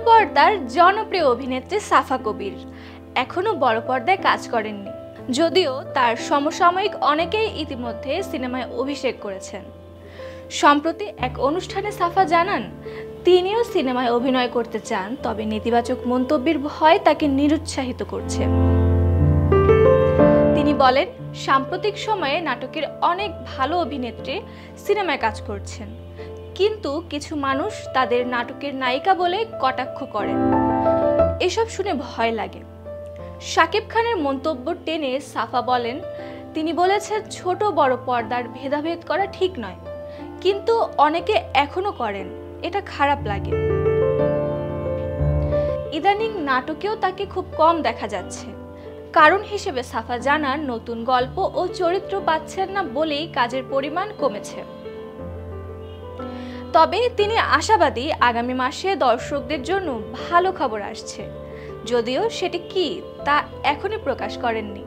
পর্দার জনপ্রিয় অভিনেত্রী সাফা কবির এখনো বড় পর্দায় কাজ করেননি, যদিও তার সমসাময়িক অনেকেই ইতিমধ্যে সিনেমায় অভিষেক করেছেন। সম্প্রতি এক অনুষ্ঠানে সাফা জানান তিনিও সিনেমায় অভিনয় করতে চান, তবে নেতিবাচক মন্তব্যের ভয় তাকে নিরুৎসাহিত করছে। তিনি বলেন, সাম্প্রতিক সময়ে নাটকের অনেক ভালো অভিনেত্রী সিনেমায় কাজ করছেন, কিন্তু কিছু মানুষ তাদের নাটকের নায়িকা বলে কটাক্ষ করেন। এসব শুনে ভয় লাগে। শাকিব খানের মন্তব্য টেনে সাফা বলেন, তিনি বলেছেন ছোট বড় পর্দার ভেদাভেদ করা ঠিক নয়, কিন্তু অনেকে এখনো করেন, এটা খারাপ লাগে। ইদানিং নাটকেও তাকে খুব কম দেখা যাচ্ছে। কারণ হিসেবে সাফা জানান নতুন গল্প ও চরিত্র পাচ্ছেন না বলেই কাজের পরিমাণ কমেছে। তবে তিনি আশাবাদী আগামী মাসে দর্শকদের জন্য ভালো খবর আসছে, যদিও সেটি কি তা এখনই প্রকাশ করেননি।